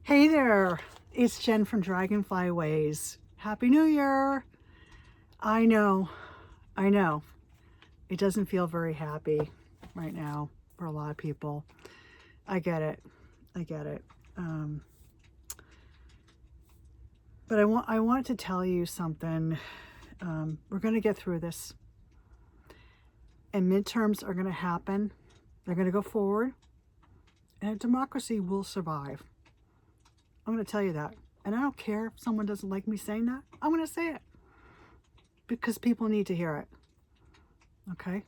Hey there, it's Jen from Dragonfly Ways. Happy New Year! I know, I know. It doesn't feel very happy right now for a lot of people. I get it. I get it. But I wanted to tell you something. We're going to get through this. And midterms are going to happen. They're going to go forward. And democracy will survive. I'm going to tell you that. And I don't care if someone doesn't like me saying that. I'm going to say it. Because people need to hear it. Okay?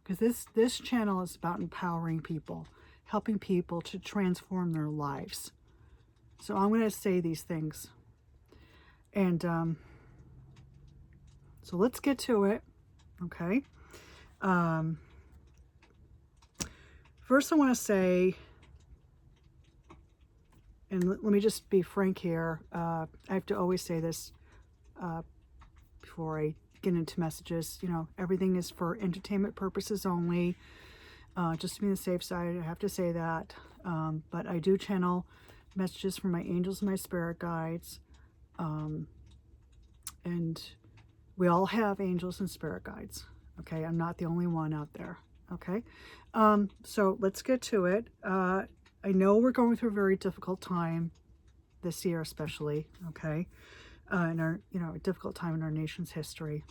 Because this channel is about empowering people. Helping people to transform their lives. So I'm going to say these things. And so let's get to it. Okay? First I want to say, and let me just be frank here, I have to always say this before I get into messages. You know, everything is for entertainment purposes only. Just to be on the safe side, I have to say that. But I do channel messages from my angels and my spirit guides. And we all have angels and spirit guides. Okay, I'm not the only one out there. Okay, so let's get to it. I know we're going through a very difficult time this year, especially. Okay, in our a difficult time in our nation's history.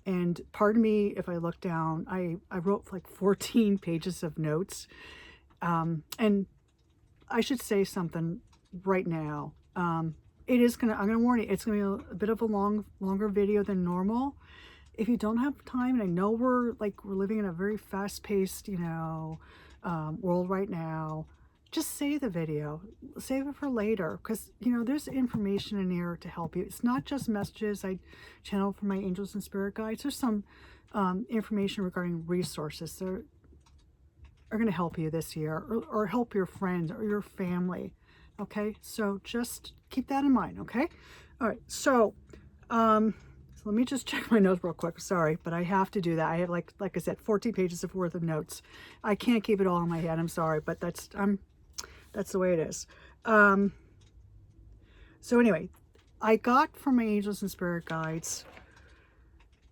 And pardon me if I look down. I wrote like 14 pages of notes, and I should say something right now. It is gonna. I'm gonna warn you. It's gonna be a bit of a longer video than normal. If you don't have time, and I know we're living in a very fast-paced, world right now, just save the video, save it for later, because there's information in here to help you. It's not just messages I channel from my angels and spirit guides. There's some information regarding resources that are going to help you this year, or help your friends or your family. Okay, so just keep that in mind. Okay, all right. So let me just check my notes real quick. Sorry, but I have to do that. I have like I said, 14 pages worth of notes. I can't keep it all in my head. I'm sorry, but that's the way it is. So anyway, I got from my angels and spirit guides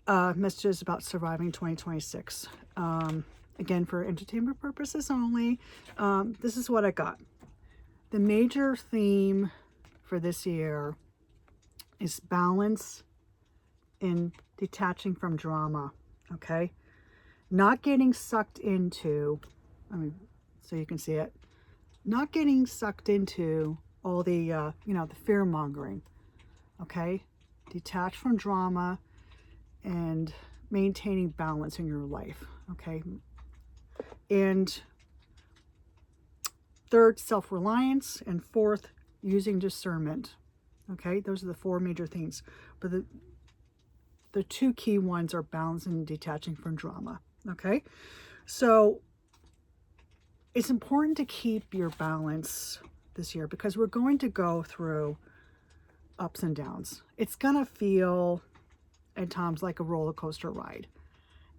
messages about surviving 2026. Again, for entertainment purposes only. This is what I got. The major theme for this year is balance in detaching from drama. Okay, not getting sucked into, so you can see it, not getting sucked into all the the fear mongering. Okay, detach from drama and maintaining balance in your life. Okay, and third, self-reliance, and fourth, using discernment. Okay, those are the four major things, but the two key ones are balance and detaching from drama. Okay, so it's important to keep your balance this year, because we're going to go through ups and downs. It's gonna feel at times like a roller coaster ride,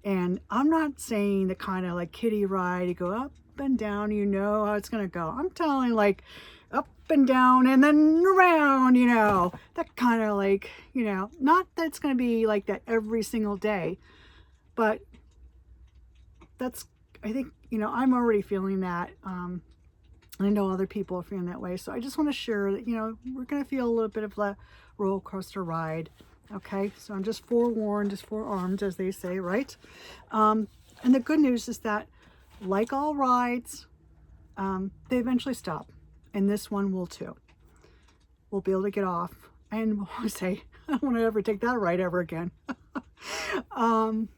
and I'm not saying the kind of like kiddie ride you go up and down, how it's gonna go. I'm telling like up and down and then around, that kind of not that it's going to be like that every single day, but that's, I think, I'm already feeling that. I know other people are feeling that way. So I just want to share that, we're going to feel a little bit of a roller coaster ride. Okay. So I'm just forewarned, just forearmed, as they say, right? And the good news is that, like all rides, they eventually stop. And this one will too. We'll be able to get off and we'll say, I don't want to ever take that ride ever again. And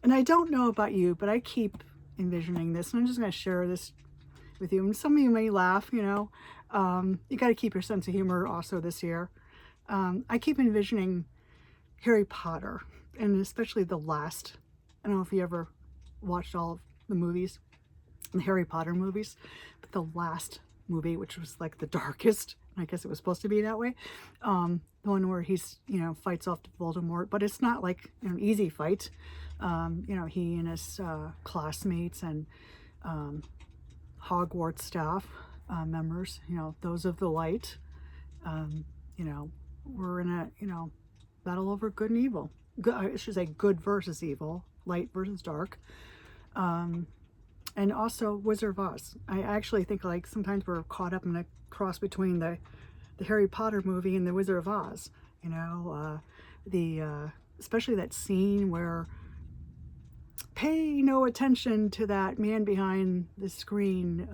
I don't know about you, but I keep envisioning this, and I'm just going to share this with you. And some of you may laugh, you got to keep your sense of humor also this year. I keep envisioning Harry Potter, and especially the last. I don't know if you ever watched all of the movies, the Harry Potter movies, but the last movie, which was like the darkest, I guess it was supposed to be that way, the one where he's fights off Voldemort, but it's not like an easy fight. He and his classmates and Hogwarts staff members, you know, those of the light. You know, we're in a, you know, battle over good and evil. Good, I should say good versus evil, light versus dark. And also Wizard of Oz. I actually think like sometimes we're caught up in a cross between the Harry Potter movie and the Wizard of Oz. You know, especially that scene where pay no attention to that man behind the screen,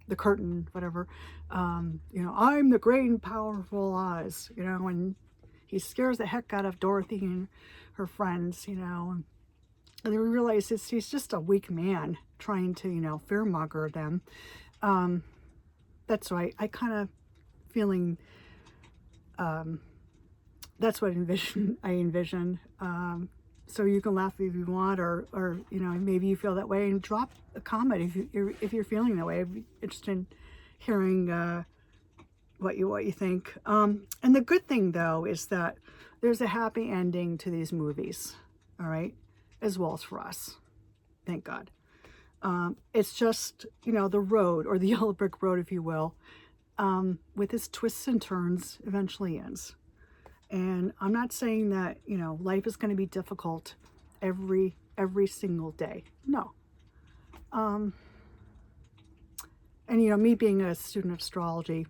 the curtain, whatever. You know, I'm the great and powerful Oz, you know, and he scares the heck out of Dorothy and her friends, you know, and they realize he's just a weak man trying to, you know, fearmonger them. That's right. I kind of feeling, that's what I envision. So you can laugh if you want, or you know, maybe you feel that way, and drop a comment if you're feeling that way. I'd be interested in hearing what you think. And the good thing though is that there's a happy ending to these movies, all right, as well as for us. Thank God. It's just, you know, the road, or the yellow brick road, if you will, with its twists and turns, eventually ends. And I'm not saying that, you know, life is going to be difficult every single day. No. And, you know, me being a student of astrology,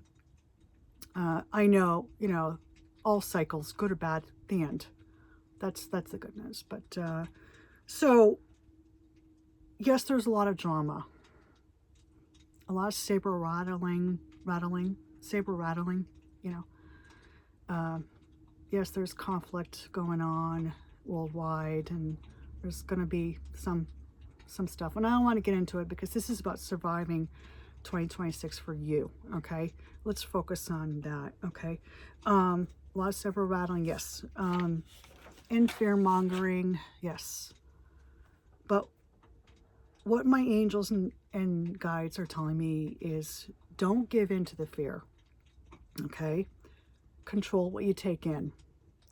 I know, you know, all cycles, good or bad, the end. That's the good news. But, so, yes, there's a lot of drama. A lot of saber rattling, you know. Yes, there's conflict going on worldwide, and there's going to be some stuff. And I don't want to get into it because this is about surviving 2026 for you, okay? Let's focus on that, okay? A lot of saber rattling, yes. And fear-mongering, yes. But what my angels and guides are telling me is don't give in to the fear, okay? Control what you take in,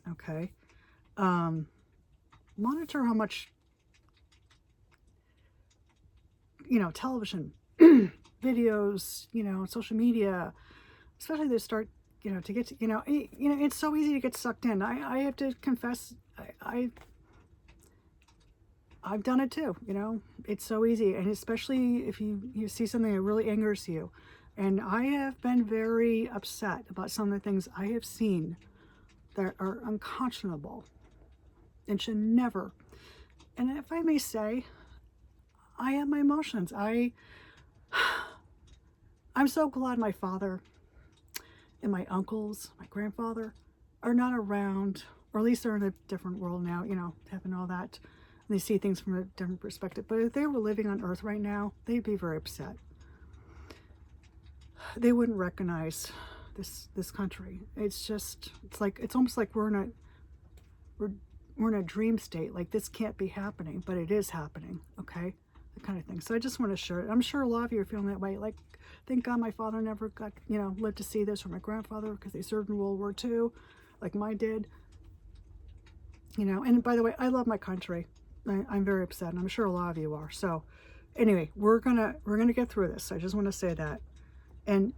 okay? Monitor how much, you know, television, videos, you know, social media, especially they start, you know, to get to, you know, it's so easy to get sucked in. I have to confess, I've done it too, you know, it's so easy. And especially if you see something that really angers you. And I have been very upset about some of the things I have seen that are unconscionable and should never. And if I may say, I have my emotions. I'm so glad my father and my uncles, my grandfather, are not around, or at least they're in a different world now, you know, having all that. And they see things from a different perspective. But if they were living on Earth right now, they'd be very upset. They wouldn't recognize this country. It's just, it's almost like we're in a dream state. Like this can't be happening, but it is happening. Okay, that kind of thing. So I just want to share it. I'm sure a lot of you are feeling that way. Like, thank God my father never got, you know, lived to see this, or my grandfather, because they served in World War II, like mine did. You know, and by the way, I love my country. I'm very upset, and I'm sure a lot of you are. So, anyway, we're gonna get through this. I just want to say that. And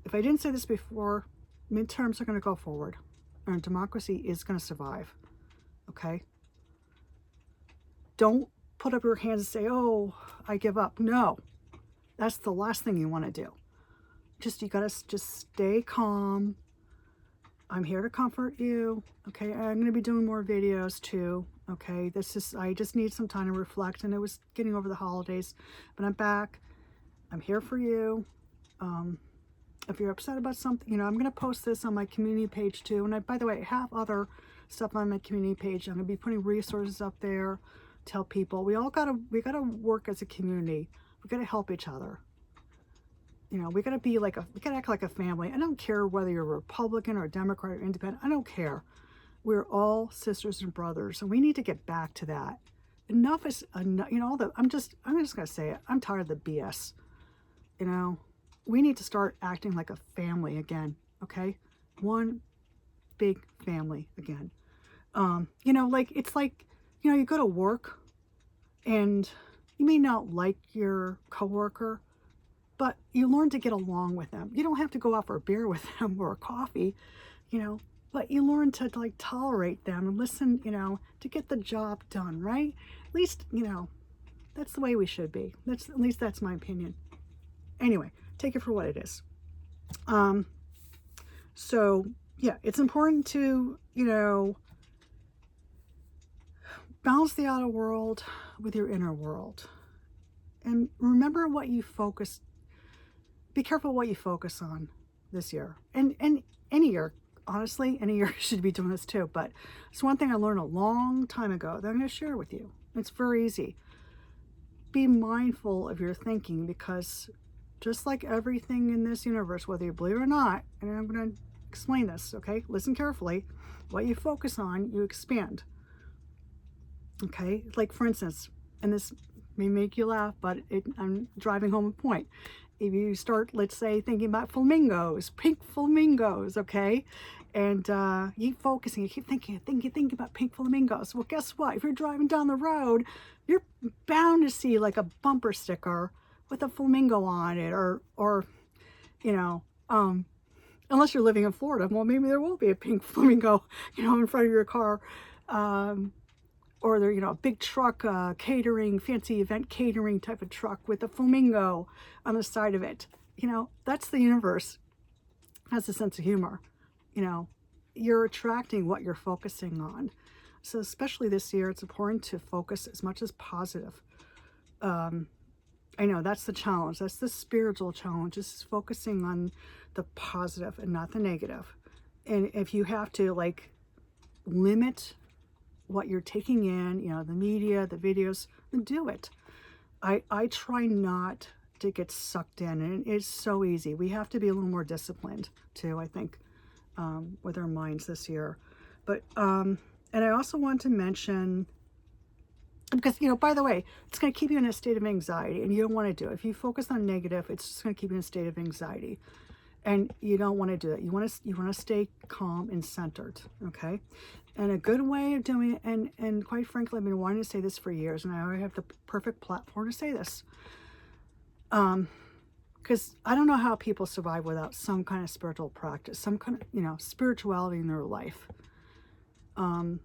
if I didn't say this before, midterms are going to go forward, and democracy is going to survive. Okay? Don't put up your hands and say, "Oh, I give up." No, that's the last thing you want to do. You gotta just stay calm. I'm here to comfort you. Okay, I'm going to be doing more videos too. Okay, I just need some time to reflect, and it was getting over the holidays, but I'm back. I'm here for you. If you're upset about something, you know, I'm going to post this on my community page too. And by the way, I have other stuff on my community page. I'm going to be putting resources up there to help people. We gotta work as a community. We gotta help each other. You know, we gotta act like a family. I don't care whether you're a Republican or a Democrat or independent. I don't care. We're all sisters and brothers, and we need to get back to that. Enough is enough. You know, I'm just gonna say it. I'm tired of the BS. You know, we need to start acting like a family again. Okay, one big family again. You know, it's like, you know, you go to work, and you may not like your coworker, but you learn to get along with them. You don't have to go out for a beer with them or a coffee, but you learn to like tolerate them and listen, to get the job done, right? At least, that's the way we should be. At least that's my opinion. Anyway, take it for what it is. So yeah, it's important to, balance the outer world with your inner world. And remember what you focus, be careful what you focus on this year. And any year, honestly, any year should be doing this too. But it's one thing I learned a long time ago that I'm going to share with you. It's very easy. Be mindful of your thinking, because just like everything in this universe, whether you believe it or not, and I'm going to explain this, okay? Listen carefully. What you focus on, you expand. Okay? Like, for instance, and this may make you laugh, but I'm driving home a point. If you start, let's say, thinking about flamingos, pink flamingos, okay? And you keep focusing, you keep thinking about pink flamingos. Well, guess what? If you're driving down the road, you're bound to see like a bumper sticker with a flamingo on it, or unless you're living in Florida, well, maybe there will be a pink flamingo, in front of your car. Or there, a big truck, catering, fancy event catering type of truck with a flamingo on the side of it. That's the universe. Has a sense of humor. You're attracting what you're focusing on. So especially this year, it's important to focus as much as positive. I know that's the challenge. That's the spiritual challenge, is focusing on the positive and not the negative. And if you have to like limit what you're taking in, the media, the videos, then do it. I try not to get sucked in, and it's so easy. We have to be a little more disciplined too, I think, with our minds this year. But and I also want to mention, because by the way, it's going to keep you in a state of anxiety, and you don't want to do it. If you focus on negative, it's just going to keep you in a state of anxiety, and you don't want to do that. You want to stay calm and centered, okay? And a good way of doing it, and quite frankly, I've been wanting to say this for years, and I already have the perfect platform to say this. Because I don't know how people survive without some kind of spiritual practice, some kind of, spirituality in their life. And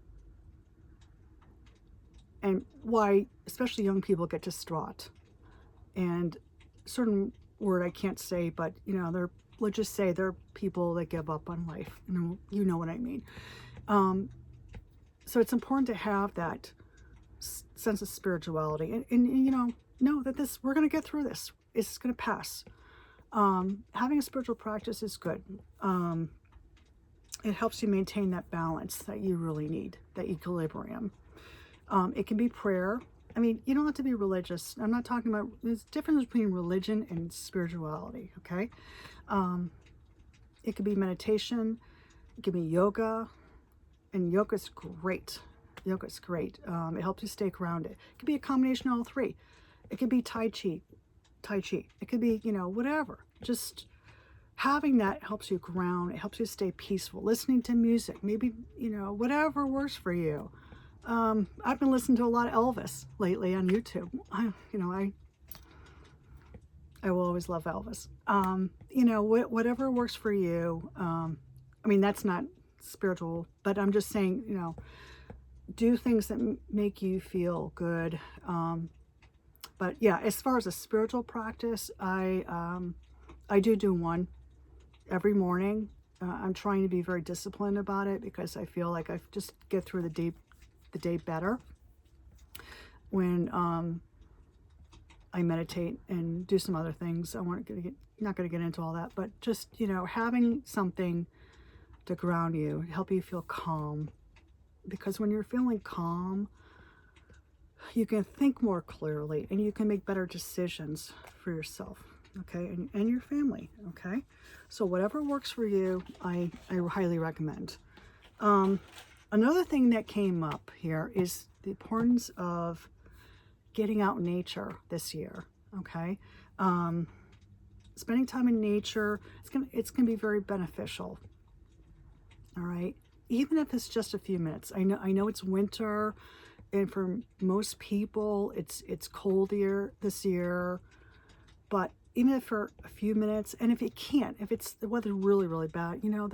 why, especially young people, get distraught. And certain word I can't say, but, let's just say they're people that give up on life. You know what I mean. So it's important to have that sense of spirituality, and know that we're going to get through this. It's going to pass. Having a spiritual practice is good. It helps you maintain that balance that you really need, that equilibrium. It can be prayer. I mean, you don't have to be religious. I'm not talking about, there's a difference between religion and spirituality, okay? It could be meditation. It could be yoga. And yoga's great. Yoga's great. It helps you stay grounded. It could be a combination of all three. It could be Tai Chi. It could be, whatever. Just having that helps you ground. It helps you stay peaceful. Listening to music, maybe, whatever works for you. I've been listening to a lot of Elvis lately on YouTube. I will always love Elvis. Whatever works for you. That's not spiritual, but I'm just saying, do things that make you feel good. But yeah, as far as a spiritual practice, I do one every morning. I'm trying to be very disciplined about it, because I feel like I just get through the day better when I meditate and do some other things. Not going to get into all that, but just having something to ground you, help you feel calm, because when you're feeling calm, you can think more clearly, and you can make better decisions for yourself, okay, and your family, okay? So whatever works for you, I highly recommend. Another thing that came up here is the importance of getting out in nature this year, okay? Spending time in nature, it's gonna be very beneficial. All right, even if it's just a few minutes. I know it's winter, and for most people it's cold here this year, but even if for a few minutes, and if you can't, if it's the weather really, really bad, you know,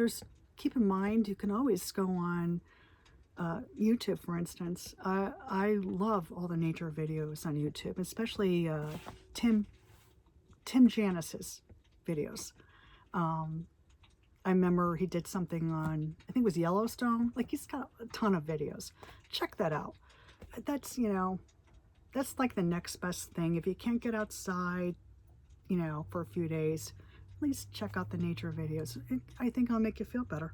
keep in mind, you can always go on YouTube, for instance. I love all the nature videos on YouTube, especially Tim Janis's videos. I remember he did something on, I think it was Yellowstone. Like, he's got a ton of videos. Check that out. That's, you know, that's like the next best thing. If you can't get outside, you know, for a few days, at least check out the nature videos. I think it'll make you feel better.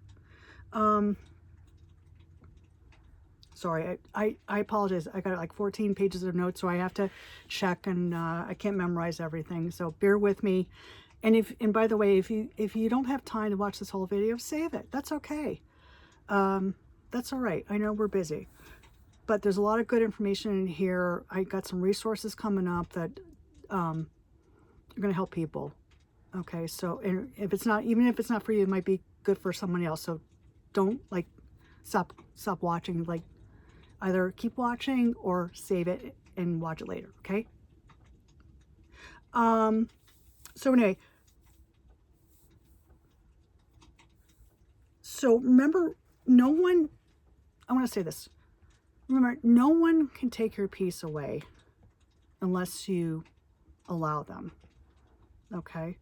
Sorry, I apologize. I got like 14 pages of notes, so I have to check, and I can't memorize everything. So bear with me. And by the way, if you don't have time to watch this whole video, save it. That's okay. That's all right. I know we're busy, but there's a lot of good information in here. I got some resources coming up that are going to help people. Okay, so and if it's not, even if it's not for you, it might be good for someone else. So don't like stop watching. Like, either keep watching or save it and watch it later. Okay. So anyway, so remember, no one, I want to say this, remember, no one can take your peace away unless you allow them. Okay.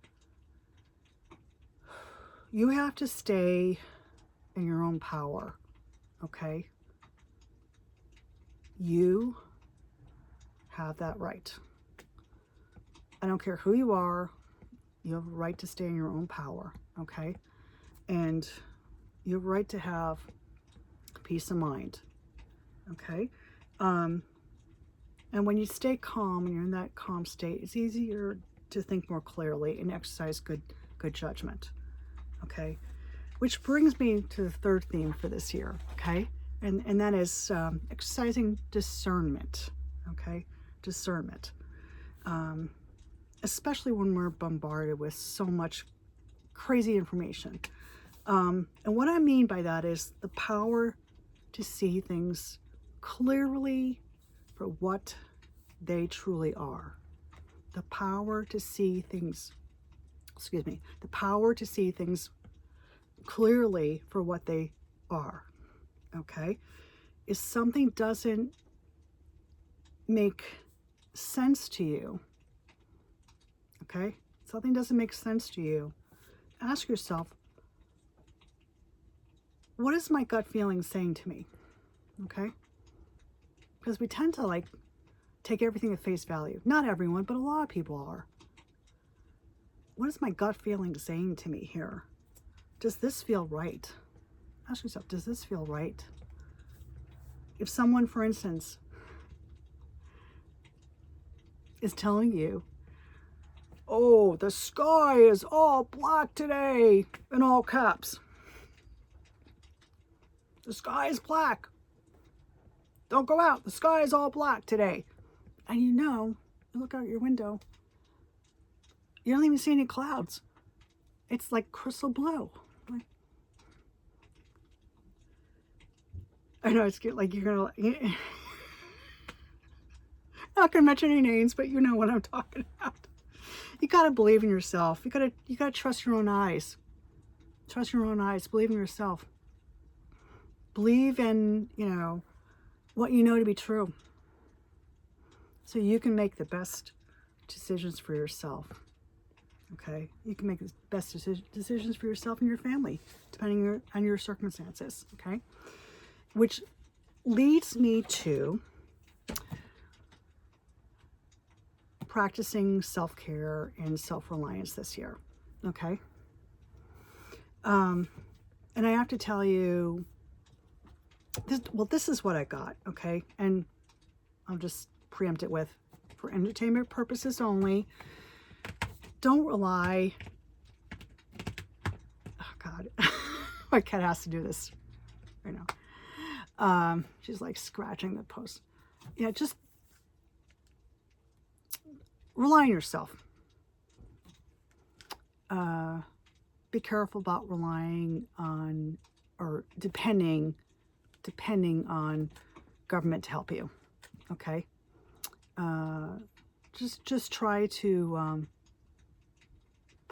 You have to stay in your own power. Okay. You have that right. I don't care who you are. You have a right to stay in your own power, okay? And you have a right to have peace of mind, okay? And when you stay calm and you're in that calm state, it's easier to think more clearly and exercise good judgment, okay? Which brings me to the third theme for this year, okay? And that is exercising discernment, okay? Discernment. Especially when we're bombarded with so much crazy information. And what I mean by that is the power to see things clearly for what they truly are. The power to see things, the power to see things clearly for what they are, okay? If something doesn't make sense to you, okay? Something doesn't make sense to you, ask yourself, what is my gut feeling saying to me? Okay? Because we tend to like take everything at face value. Not everyone, but a lot of people are. What is my gut feeling saying to me here? Does this feel right? Ask yourself, does this feel right? If someone, for instance, is telling you, oh, the sky is all black today, in all caps. The sky is black. Don't go out. The sky is all black today. And you know, you look out your window, you don't even see any clouds. It's like crystal blue. Like, I know it's good. Like, you're gonna, not gonna mention any names, but you know what I'm talking about. You gotta believe in yourself. You gotta trust your own eyes. Trust your own eyes. Believe in yourself. Believe in, you know, what you know to be true. So you can make the best decisions for yourself. Okay? You can make the best decisions for yourself and your family, depending on your circumstances. Okay? Which leads me to practicing self-care and self-reliance this year. Okay? And I have to tell you, this is what I got, okay? And I'll just preempt it with, for entertainment purposes only, don't rely, oh God, my cat has to do this right now. She's like scratching the post. Yeah, just rely on yourself. Be careful about relying on or depending on government to help you. Okay. Just try to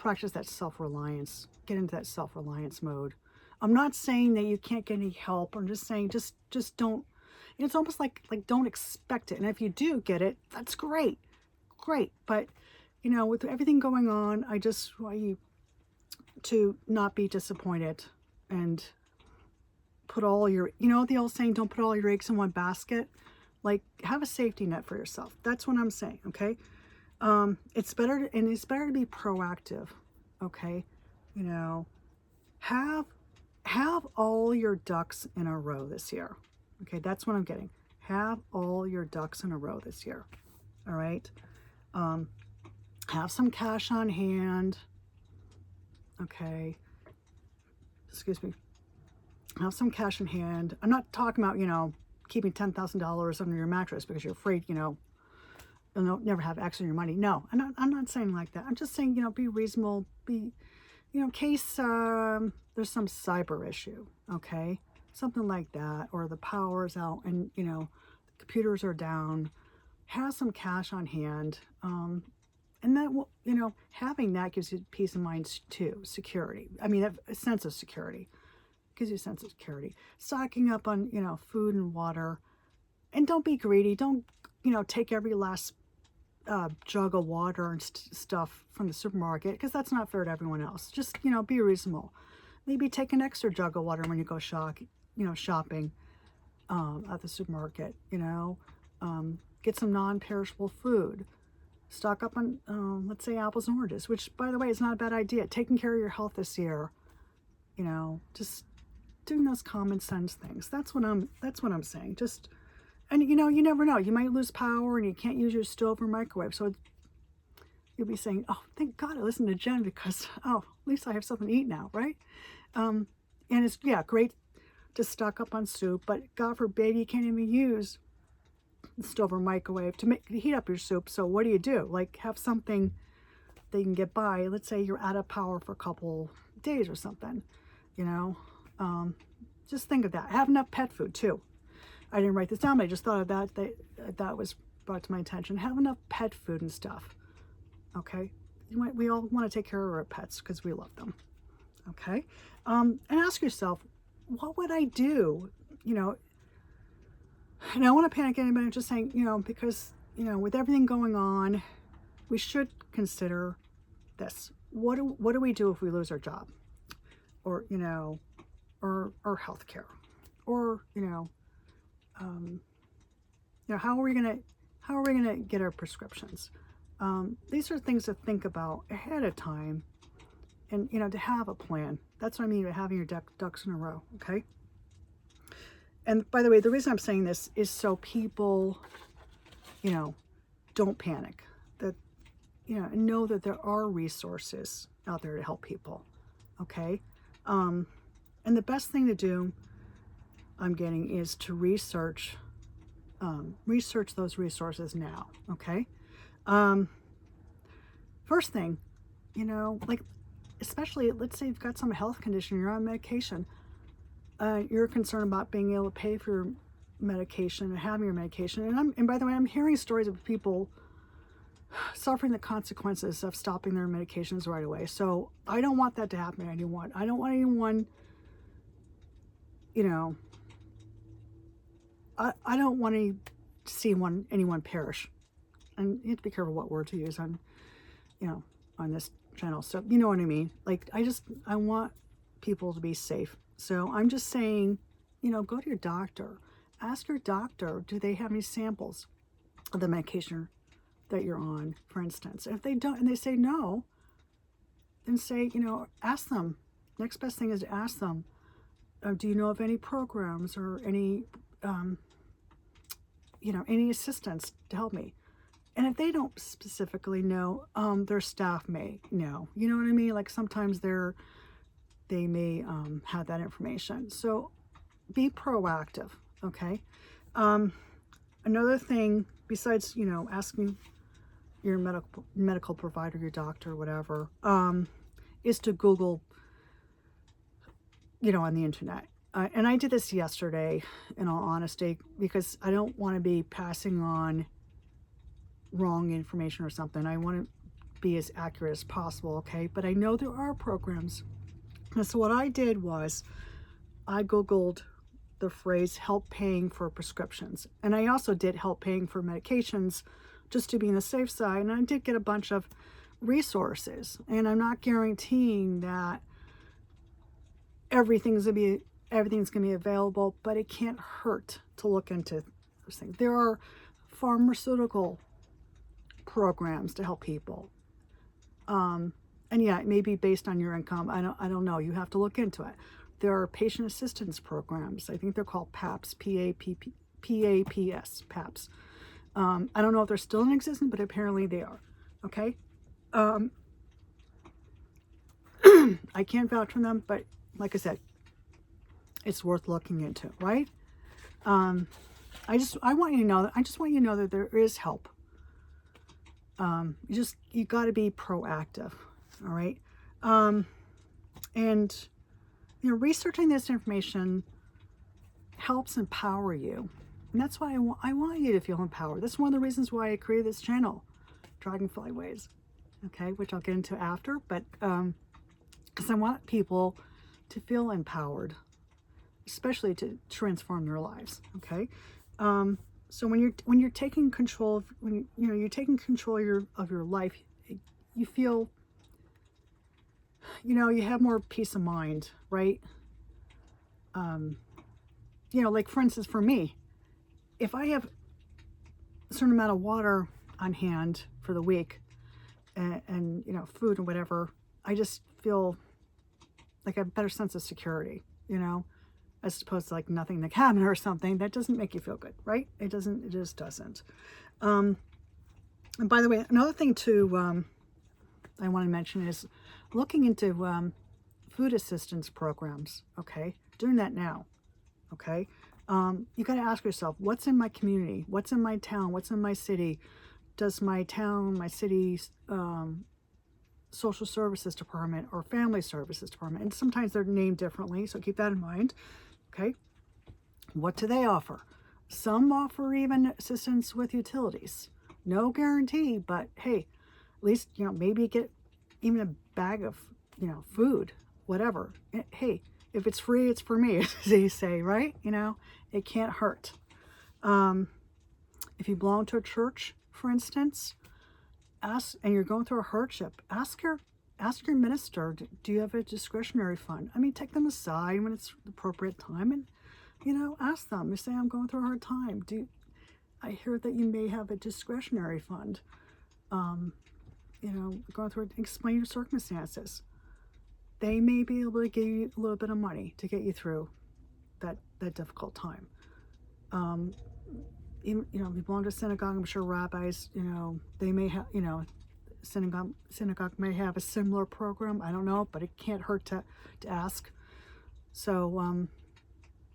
practice that self-reliance, get into that self-reliance mode. I'm not saying that you can't get any help. I'm just saying just don't. It's almost like don't expect it. And if you do get it, that's great. Great. But, you know, with everything going on, I just want you to not be disappointed and put all your, you know, the old saying, don't put all your eggs in one basket. Like, have a safety net for yourself. That's what I'm saying, okay? It's better to be proactive, okay? You know, have all your ducks in a row this year. Okay, that's what I'm getting. Have all your ducks in a row this year. All right. Have some cash on hand. Okay. Excuse me. Have some cash in hand. I'm not talking about, you know, keeping $10,000 under your mattress because you're afraid, you know, you'll never have access to your money. No, I'm not saying like that. I'm just saying, you know, be reasonable. Be, you know, in case there's some cyber issue. Okay. Something like that, or the power's out and, you know, the computers are down. Have some cash on hand. And that will, you know, having that gives you peace of mind too, security. I mean, a sense of security. Gives you a sense of security. Stocking up on, you know, food and water. And don't be greedy. Don't, you know, take every last jug of water and stuff from the supermarket, because that's not fair to everyone else. Just, you know, be reasonable. Maybe take an extra jug of water when you go shopping at the supermarket, you know. Get some non-perishable food. Stock up on, let's say, apples and oranges, which, by the way, is not a bad idea. Taking care of your health this year, you know, just doing those common sense things. That's what I'm saying. Just, and, you know, you never know. You might lose power and you can't use your stove or microwave. So you'll be saying, oh, thank God I listened to Jen because, oh, at least I have something to eat now, right? And it's, yeah, great to stock up on soup, but God forbid you can't even use the stove or microwave to heat up your soup. So what do? Like, have something that you can get by. Let's say you're out of power for a couple days or something, you know. Just think of that. Have enough pet food too. I didn't write this down, but I just thought of that. That was brought to my attention. Have enough pet food and stuff. Okay, we all want to take care of our pets because we love them. Okay, and ask yourself, what would I do? You know, and I don't want to panic anybody. I'm just saying, you know, because, you know, with everything going on, we should consider this. What do we do if we lose our job, or, you know, or health care, or, you know, how are we gonna get our prescriptions? These are things to think about ahead of time, and, you know, to have a plan. That's what I mean by having your ducks in a row. Okay. And by the way, the reason I'm saying this is so people, you know, don't panic. That, you know, and know that there are resources out there to help people. Okay. And the best thing to do, I'm getting, is to research those resources now. Okay. First thing, you know, like, especially, let's say you've got some health condition, you're on medication, you're concerned about being able to pay for your medication and having your medication. And by the way, I'm hearing stories of people suffering the consequences of stopping their medications right away. So I don't want that to happen to anyone. I don't want anyone, you know, I don't want to see anyone perish. And you have to be careful what word to use on, you know, on this channel. So you know what I mean? Like, I want people to be safe. So I'm just saying, you know, go to your doctor. Ask your doctor, do they have any samples of the medication that you're on, for instance? If they don't, and they say no, then say, you know, ask them. Next best thing is to ask them, do you know of any programs or any, you know, any assistance to help me? And if they don't specifically know, their staff may know. You know what I mean? Like, sometimes they may have that information. So be proactive, okay? Another thing, besides, you know, asking your medical provider, your doctor, whatever, is to Google, you know, on the internet. And I did this yesterday, in all honesty, because I don't want to be passing on wrong information or something. I want to be as accurate as possible, okay? But I know there are programs. And so what I did was I Googled the phrase help paying for prescriptions. And I also did help paying for medications just to be on the safe side. And I did get a bunch of resources. And I'm not guaranteeing that everything's gonna be available, but it can't hurt to look into those things. There are pharmaceutical programs to help people. And yeah, it may be based on your income. I don't know. You have to look into it. There are patient assistance programs. I think they're called PAPS, P-A-P-S, PAPS. I don't know if they're still in existence, but apparently they are. Okay. I can't vouch for them, but like I said, it's worth looking into, right? I want you to know that. I just want you to know that there is help. You got to be proactive, all right? And researching this information helps empower you, and that's why I want you to feel empowered. That's one of the reasons why I created this channel, Dragonfly Ways, okay, which I'll get into after. But because I want people to feel empowered, especially to transform their lives, okay? So when you're taking control of, you're taking control of your life, you feel, you have more peace of mind, right? Like for instance, for me, if I have a certain amount of water on hand for the week and food and whatever, I just feel like a better sense of security, as opposed to like nothing in the cabinet or something. That doesn't make you feel good, right? It just doesn't. And by the way, another thing too, I want to mention is looking into food assistance programs, okay? Doing that now, okay? You got to ask yourself, what's in my community? What's in my town? What's in my city? Does my town, my city's social services department or family services department, and sometimes they're named differently, so keep that in mind, okay? What do they offer? Some offer even assistance with utilities. No guarantee, but hey, at least, maybe get even a bag of, food, whatever. Hey, if it's free, it's for me, as they say, right? It can't hurt. If you belong to a church, for instance, and you're going through a hardship, ask your minister, do you have a discretionary fund? I mean, take them aside when it's the appropriate time and, ask them. You say, I'm going through a hard time. I hear that you may have a discretionary fund. Going through, explain your circumstances. They may be able to give you a little bit of money to get you through that difficult time. Even, if you belong to a synagogue, I'm sure rabbis, they may have, synagogue may have a similar program. I don't know, but it can't hurt to ask. So,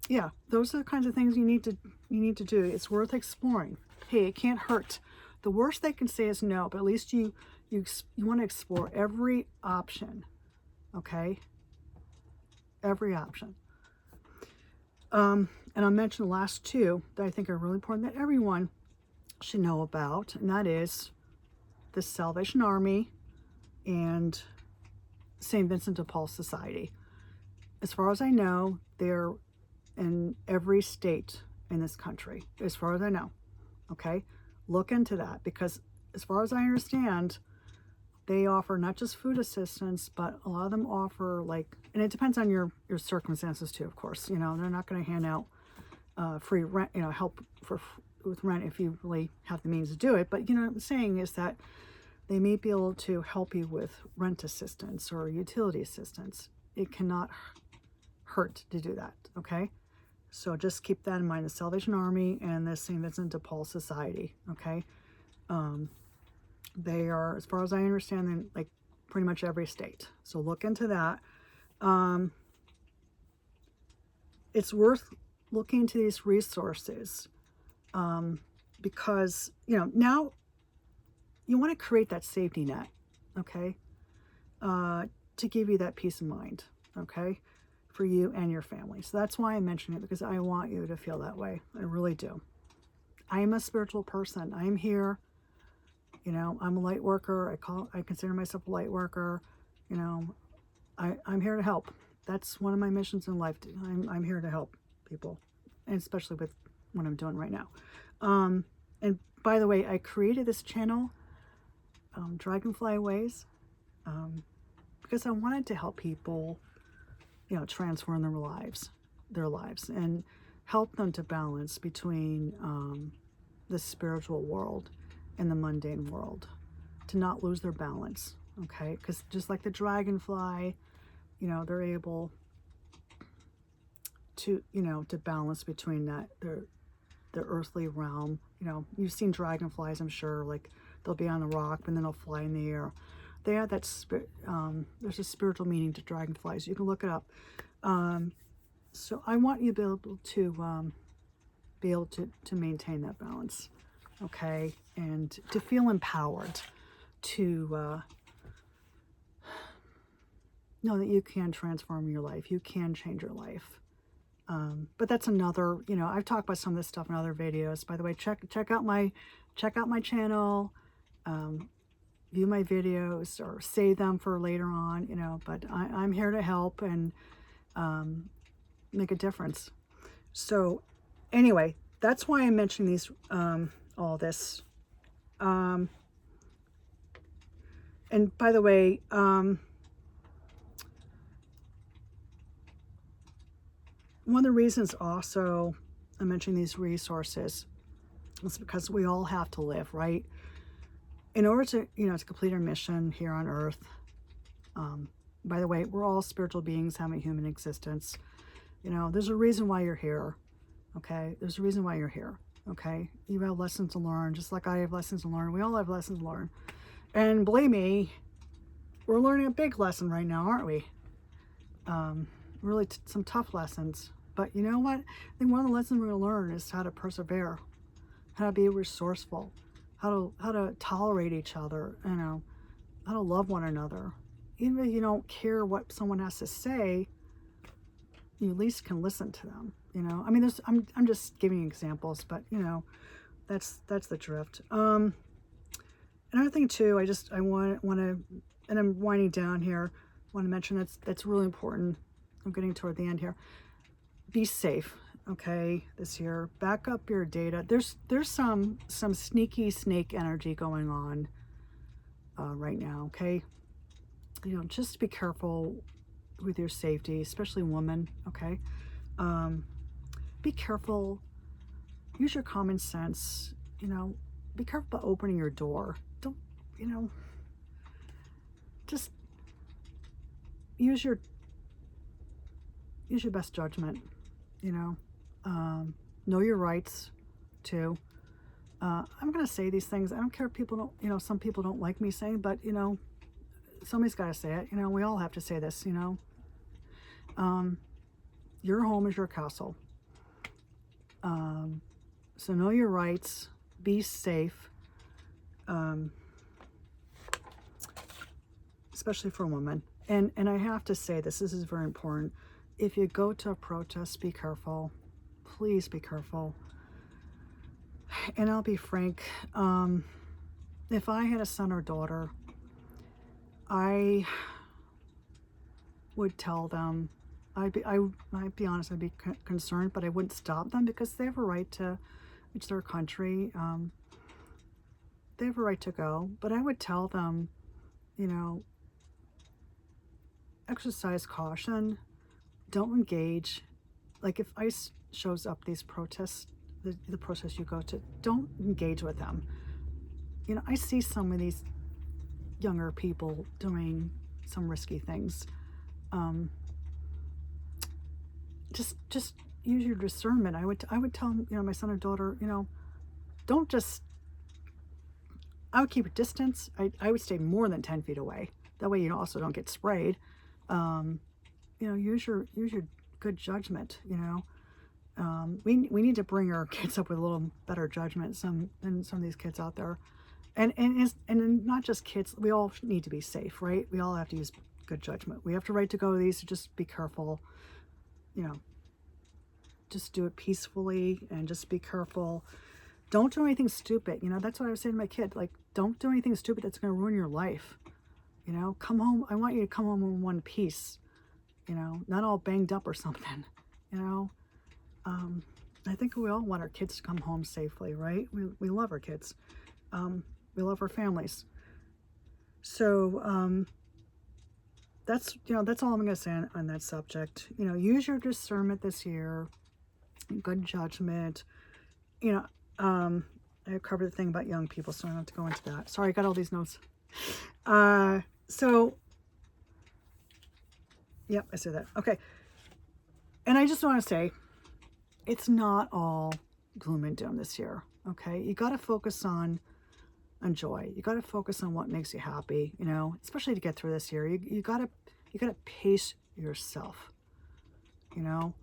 yeah, those are the kinds of things you need to do. It's worth exploring. Hey, it can't hurt. The worst they can say is no, but at least you want to explore every option, okay? Every option. And I'll mention the last two that I think are really important that everyone should know about, and that is the Salvation Army and St. Vincent de Paul Society. As far as I know, they're in every state in this country, as far as I know, okay? Look into that, because as far as I understand, they offer not just food assistance, but a lot of them offer and it depends on your circumstances too, of course. They're not going to hand out free rent, help with rent if you really have the means to do it. But what I'm saying is that they may be able to help you with rent assistance or utility assistance. It cannot hurt to do that, okay? So just keep that in mind, the Salvation Army and the St. Vincent de Paul Society, okay? They are, as far as I understand, in pretty much every state. So look into that. It's worth looking into these resources because, now you want to create that safety net, okay? To give you that peace of mind, okay? For you and your family. So that's why I mention it, because I want you to feel that way. I really do. I am a spiritual person. I am here You know, I'm a light worker. I consider myself a light worker. You know, I'm here to help. That's one of my missions in life. I'm here to help people, and especially with what I'm doing right now. And by the way, I created this channel, Dragonfly Ways, because I wanted to help people, you know, transform their lives, and help them to balance between the spiritual world and the mundane world, to not lose their balance. Okay, because just like the dragonfly, you know, they're able to, you know, to balance between that their earthly realm. You know, you've seen dragonflies, I'm sure, like they'll be on a rock and then they'll fly in the air. They have that there's a spiritual meaning to dragonflies. You can look it up. So I want you to be able to maintain that balance, okay, and to feel empowered to know that you can transform your life. You can change your life. But that's another, you know, I've talked about some of this stuff in other videos. By the way, check out my channel, view my videos or save them for later on, you know, but I'm here to help and make a difference. So anyway, that's why I'm mentioning these, all this. And by the way, one of the reasons also I'm mentioning these resources is because we all have to live, right? In order to, you know, to complete our mission here on Earth. By the way, we're all spiritual beings having a human existence. You know, there's a reason why you're here, okay? There's a reason why you're here, okay? You have lessons to learn, just like I have lessons to learn. We all have lessons to learn. And believe me, we're learning a big lesson right now, aren't we? Really some tough lessons. But you know what? I think one of the lessons we're going to learn is how to persevere, how to be resourceful, how to tolerate each other, you know, how to love one another. Even if you don't care what someone has to say, you at least can listen to them. You know, I mean, I'm just giving examples, but you know, that's the drift. Another thing too, I want to, and I'm winding down here. Want to mention that's really important. I'm getting toward the end here. Be safe, okay, this year. Back up your data. There's some sneaky snake energy going on right now, okay? You know, just be careful with your safety, especially women, okay? Be careful. Use your common sense, you know. Be careful about opening your door. Don't, you know, just use your best judgment, you know. Know your rights too. I'm gonna say these things. I don't care if people don't, you know, some people don't like me saying, but you know, somebody's got to say it. You know, we all have to say this, you know. Your home is your castle. So know your rights, be safe, especially for a woman. And I have to say this is very important. If you go to a protest, be careful. Please be careful. And I'll be frank, if I had a son or daughter, I would tell them, I'd be honest, I'd be concerned, but I wouldn't stop them because they have a right to, it's their country. They have a right to go, but I would tell them, you know, exercise caution, don't engage. Like if ICE shows up these protests, the protests you go to, don't engage with them. You know, I see some of these younger people doing some risky things. Just use your discernment. I would tell, you know, my son or daughter, you know, don't just, I would keep a distance. I would stay more than 10 feet away. That way you also don't get sprayed. You know, use your good judgment, you know. We need to bring our kids up with a little better judgment than some of these kids out there. And not just kids, we all need to be safe, right? We all have to use good judgment. We have the right to go to these, so just be careful, you know, just do it peacefully and just be careful. Don't do anything stupid. You know, that's what I was saying to my kid. Like, don't do anything stupid that's going to ruin your life. You know, come home. I want you to come home in one piece, you know, not all banged up or something, you know. I think we all want our kids to come home safely, right? We love our kids. We love our families. So that's, you know, that's all I'm going to say on that subject. You know, use your discernment this year, good judgment. You know, I covered the thing about young people, so I don't have to go into that. Sorry, I got all these notes. So, yep, I said that. Okay. And I just want to say, it's not all gloom and doom this year, okay? You got to focus on joy. You got to focus on what makes you happy, you know, especially to get through this year. You got to pace yourself, you know?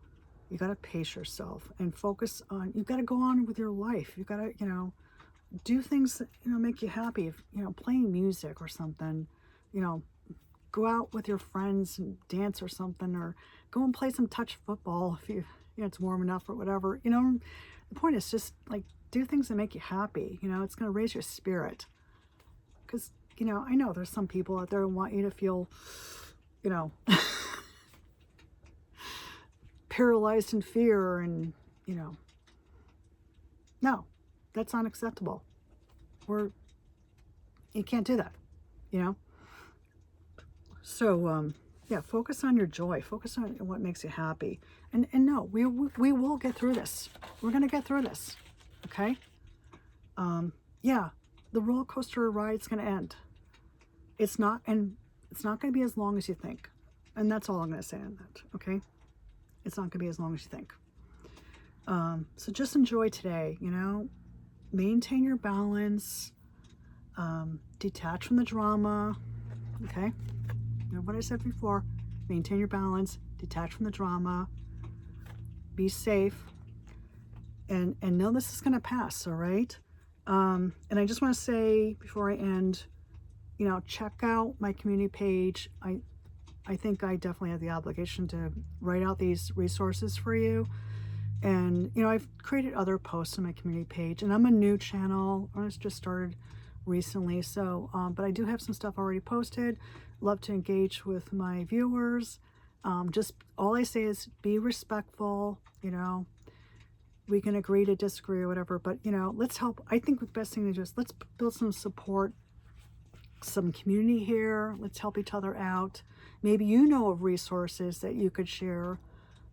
You got to pace yourself and focus on, you got to go on with your life. You got to, you know, do things that, you know, make you happy. If, you know, playing music or something, you know, go out with your friends and dance or something, or go and play some touch football if you know, it's warm enough or whatever. You know, the point is just like do things that make you happy. You know, it's going to raise your spirit. Because, you know, I know there's some people out there who want you to feel, you know, paralyzed in fear and, you know, no, that's unacceptable. You can't do that, you know? So, yeah, focus on your joy. Focus on what makes you happy. And no, we will get through this. We're going to get through this, okay? Yeah, the roller coaster ride's going to end. It's not going to be as long as you think. And that's all I'm going to say on that, okay? It's not going to be as long as you think. So just enjoy today, you know? Maintain your balance. Detach from the drama, okay? You know what I said before, maintain your balance, detach from the drama, be safe, and know this is going to pass, all right? And I just want to say before I end, you know, check out my community page. I think I definitely have the obligation to write out these resources for you. And, you know, I've created other posts on my community page, and I'm a new channel. I just started recently, so, but I do have some stuff already posted. Love to engage with my viewers. Just all I say is be respectful, you know. We can agree to disagree or whatever, but, you know, let's help. I think the best thing to do is let's build some support, some community here. Let's help each other out. Maybe you know of resources that you could share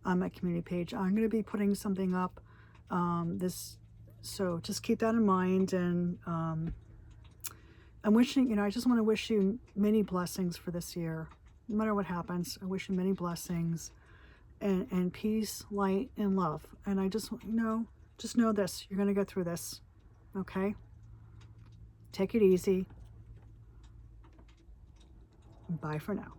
on my community page. I'm going to be putting something up so just keep that in mind. And I'm wishing, you know, I just want to wish you many blessings for this year. No matter what happens, I wish you many blessings and peace, light, and love. And I just, you know, just know this, you're going to get through this, okay? Take it easy. Bye for now.